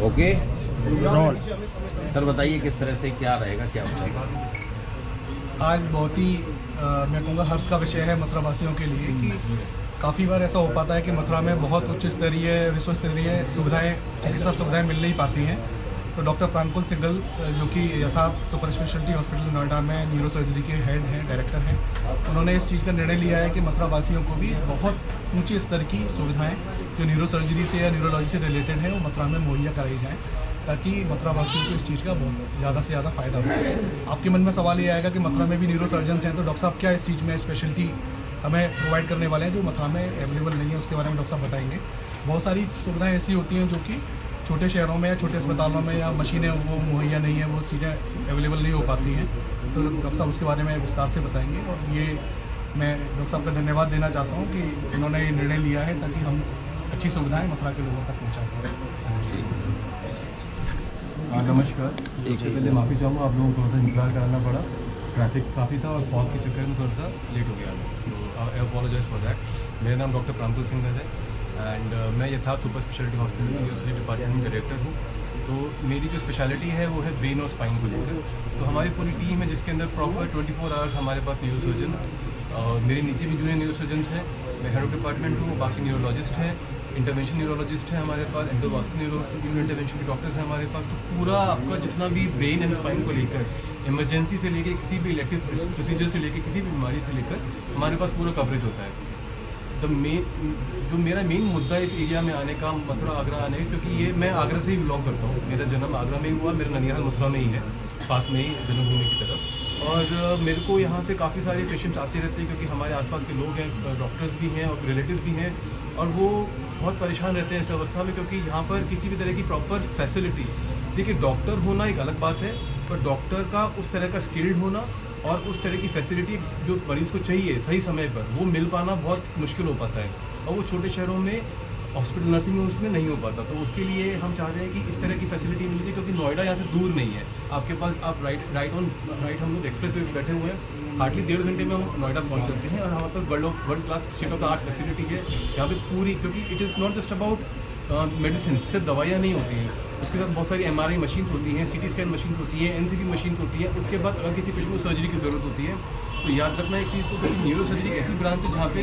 Okay sir, बताइए किस तरह से क्या रहेगा, क्या होगा? आज बहुत ही मैं कहूँगा हर्ष का विषय है मथुरा वासियों के लिए कि काफ़ी बार ऐसा हो पाता है कि मथुरा में बहुत उच्च स्तरीय विश्व स्तरीय सुविधाएं, चिकित्सा सुविधाएं मिल नहीं पाती हैं। तो डॉक्टर प्राणकुल सिंगल जो कि यथार्थ सुपर स्पेशलिटी हॉस्पिटल नोएडा में न्यूरो सर्जरी के हेड हैं, डायरेक्टर हैं, उन्होंने इस चीज़ का निर्णय लिया है कि मथुरा वासियों को भी बहुत ऊंचे स्तर की सुविधाएं जो न्यूरो सर्जरी से या न्यूरोलॉजी से रिलेटेड है वो मथुरा में मुहैया कराई जाएँ, ताकि मथुरा वासियों को इस चीज़ का बहुत ज़्यादा से ज़्यादा फ़ायदा हो। आपके मन में सवाल ये आएगा कि मथुरा में भी न्यूरो सर्जन्स हैं, तो डॉक्टर साहब क्या इस चीज़ में स्पेशलिटी हमें प्रोवाइड करने वाले हैं जो मथुरा में अवेलेबल नहीं है, उसके बारे में डॉक्टर साहब बताएंगे। बहुत सारी सुविधाएं ऐसी होती हैं जो कि छोटे शहरों में या छोटे अस्पतालों में या मशीनें वो मुहैया नहीं है, वो चीज़ें अवेलेबल नहीं हो पाती हैं, तो डॉक्टर साहब उसके बारे में विस्तार से बताएंगे। और ये मैं डॉक्टर साहब का धन्यवाद देना चाहता हूँ कि उन्होंने ये निर्णय लिया है ताकि हम अच्छी सुविधाएँ मथुरा के लोगों तक पहुँचा पाएँ। नमस्कार। सबसे पहले माफ़ी चाहूँगा, आप लोगों को थोड़ा सा इंतजार कराना पड़ा, ट्रैफिक काफ़ी था और फॉग के चक्कर में थोड़ा सा लेट हो गया, तो आई अपोलोजाइज फॉर दैट। मेरा नाम डॉक्टर प्राणकुल सिंगल है एंड मैं यथार्थ सुपर स्पेशलिटी हॉस्पिटल में यूनिवर्सिटी डिपार्टमेंट में डायरेक्टर हूँ। तो मेरी जो स्पेशलिटी है वो है ब्रेन और स्पाइन को लेकर। तो हमारी पूरी टीम है जिसके अंदर प्रॉपर 24 आवर्स हमारे पास न्यूरो सर्जन, मेरे नीचे भी जूनियर न्यूरो सर्जन हैं, मैं हेड ऑफ डिपार्टमेंट हूँ, बाकी न्यूरोलॉजिस्ट हैं, इंटरवेंशन न्यूरोलॉजिस्ट है हमारे पास, एंडोवास्कुलर न्यूरो इंटरवेंशन के डॉक्टर्स हैं हमारे पास। तो पूरा आपका जितना भी ब्रेन एंड स्पाइन को लेकर, इमरजेंसी से लेकर किसी भी इलेक्टिव प्रोसीजर से लेकर किसी भी बीमारी से लेकर हमारे पास पूरा कवरेज होता है। जो मेरा मेन मुद्दा इस एरिया में आने का, मथुरा आगरा आने का, क्योंकि ये मैं आगरा से ही बिलोंग करता हूँ, मेरा जन्म आगरा में ही हुआ, मेरा ननिहाल मथुरा में ही है, पास में ही जन्मभूमि की तरफ। और मेरे को यहाँ से काफ़ी सारे पेशेंट्स आते रहते हैं क्योंकि हमारे आसपास के लोग हैं, डॉक्टर्स भी हैं और रिलेटिव्स भी हैं, और वो बहुत परेशान रहते हैं इस अवस्था में, क्योंकि यहाँ पर किसी भी तरह की प्रॉपर फैसिलिटी, देखिए डॉक्टर होना एक अलग बात है, पर डॉक्टर का उस तरह का स्किल्ड होना और उस तरह की फैसिलिटी जो मरीज़ को चाहिए सही समय पर वो मिल पाना बहुत मुश्किल हो पाता है, और वो छोटे शहरों में हॉस्पिटल नर्सिंग होम्स में नहीं हो पाता। तो उसके लिए हम चाह रहे हैं कि इस तरह की फैसिलिटी मिल जाए, क्योंकि नोएडा यहाँ से दूर नहीं है, आपके पास आप राइट हम लोग एक्सप्रेस वे बैठे हुए हैं, हार्डली 1.5 घंटे में हम नोएडा पहुँच सकते हैं। और हमारे पास world class state of the art facility है यहाँ पे पूरी, क्योंकि it is not just about medicine, सिर्फ दवाइयाँ नहीं होती हैं, उसके साथ बहुत सारी MRI मशीन्स होती हैं, CT स्कैन मशीन्स होती हैं, NCT मशीन्स होती हैं। उसके बाद अगर किसी पेशेंट को सर्जरी की ज़रूरत होती है तो याद रखना एक चीज़ को, क्योंकि न्यूरो सर्जरी एक ऐसी ब्रांच है जहाँ पे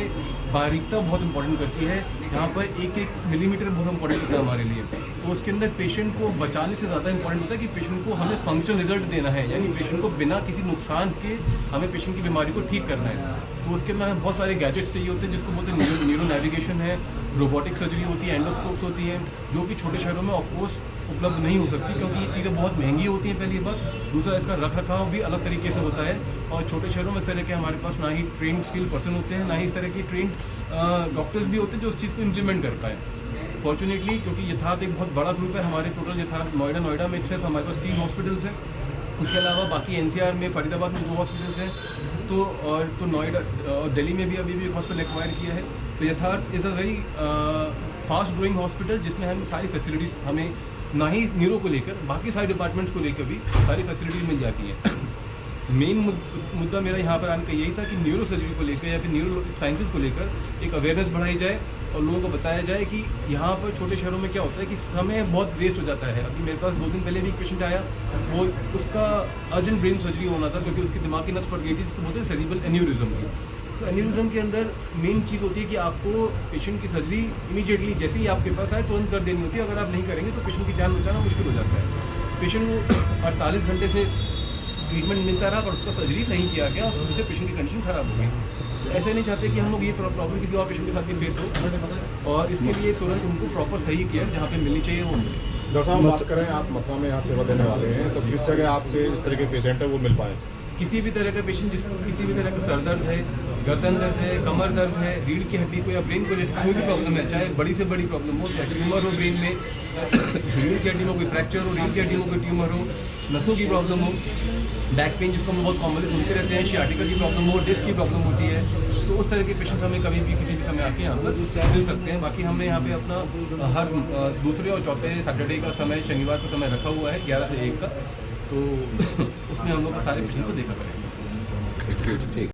बारीकता बहुत इंपॉर्टेंट करती है, यहाँ पर एक मिलीमीटर बहुत इंपॉर्टेंट होता है हमारे लिए। तो उसके अंदर पेशेंट को बचाने से ज़्यादा इंपॉर्टेंट होता है कि पेशेंट को हमें फंक्शनल रिजल्ट देना है, यानी पेशेंट को बिना किसी नुकसान के हमें पेशेंट की बीमारी को ठीक करना है। तो उसके अंदर हमें बहुत सारे गैजेट्स चाहिए होते हैं, जिसको बोलते हैं न्यूरो नेविगेशन है, रोबोटिक सर्जरी होती है, एंडोस्कोप्स होती हैं, जो कि छोटे शहरों में ऑफकोर्स उपलब्ध नहीं हो सकती, क्योंकि ये चीज़ें बहुत महंगी होती हैं, पहली बात। दूसरा, इसका रख रखाव भी अलग तरीके से होता है, और छोटे शहरों में इस तरह के हमारे पास ना ही ट्रेंड स्किल पर्सन होते हैं, ना ही इस तरह के ट्रेंड डॉक्टर्स भी होते हैं जो उस चीज़ को इम्प्लीमेंट कर पाए। फॉर्चुनेटली, क्योंकि यथार्थ एक बहुत बड़ा ग्रुप है हमारे, टोटल यथार्थ नोएडा में सिर्फ हमारे पास 3 हॉस्पिटल्स हैं, उसके अलावा बाकी NCR में, फरीदाबाद में 2 हॉस्पिटल्स हैं, तो नोएडा और दिल्ली में भी अभी भी एक हॉस्पिटल एक्वायर किया है। तो यथार्थ is a very fast growing hospital, जिसमें हम सारी फैसिलिटीज़, हमें ना ही न्यूरो को लेकर बाकी सारे डिपार्टमेंट्स को लेकर भी सारी फैसिलिटीज मिल जाती हैं। मेन मुद्दा मेरा यहाँ पर आने का यही था कि न्यूरो सर्जरी को लेकर या फिर न्यूरो साइंसेज को लेकर एक अवेयरनेस बढ़ाई जाए और लोगों को बताया जाए कि यहाँ पर छोटे शहरों में क्या होता है कि समय बहुत वेस्ट हो जाता है। अभी मेरे पास 2 दिन पहले भी एक पेशेंट आया, वो उसका अर्जेंट ब्रेन सर्जरी होना था क्योंकि उसकी दिमाग की नस फट गई थी, जिसको बोलते हैं सेरिब्रल एन्यूरिज्म की। तो एन्यूरिज्म के अंदर मेन चीज़ होती है कि आपको पेशेंट की सर्जरी इमीडिएटली जैसे ही आपके पास आए तुरंत कर देनी होती है। अगर आप नहीं करेंगे तो पेशेंट की जान बचाना मुश्किल हो जाता है। पेशेंट को 48 घंटे से ट्रीटमेंट मिलता रहा पर उसका सर्जरी नहीं किया गया और उससे पेशेंट की कंडीशन ख़राब हो गई। तो ऐसे नहीं चाहते कि हम लोग ये प्रॉब्लम किसी और पेशेंट के साथ भी फेस हो, और इसके लिए तुरंत उनको प्रॉपर सही केयर जहाँ पे मिलनी चाहिए वो मिले। डॉक्टर साहब, बात करें आप मथुरा में यहाँ सेवा देने वाले हैं, तो किस जगह आपके इस तरह के पेशेंट है वो मिल पाए? किसी भी तरह का पेशेंट जिसको किसी भी तरह का सर दर्द है, गर्दन दर्द है, कमर दर्द है, रीढ़ की हड्डी को या ब्रेन को रिलेटेड कोई भी प्रॉब्लम है, चाहे बड़ी से बड़ी प्रॉब्लम हो, चाहे ट्यूमर हो ब्रेन में, रीढ़ की हड्डी में कोई फ्रैक्चर हो, रीढ़ की हड्डी में कोई ट्यूमर हो, नसों की प्रॉब्लम हो, बैक पेन जिसको हम बहुत कॉमनली सुनते रहते हैं, शियाटिका की प्रॉब्लम हो, डिस्क की प्रॉब्लम होती है, तो उस तरह के पेशेंट हमें कभी भी किसी भी समय आके यहाँ पर मिल सकते हैं। बाकी हमने यहाँ पे अपना हर दूसरे और चौथे सैटरडे का समय, शनिवार का समय रखा हुआ है 11 से 1 का, तो उसमें हम लोग सारे पेशेंट को देखा करेंगे। ठीक।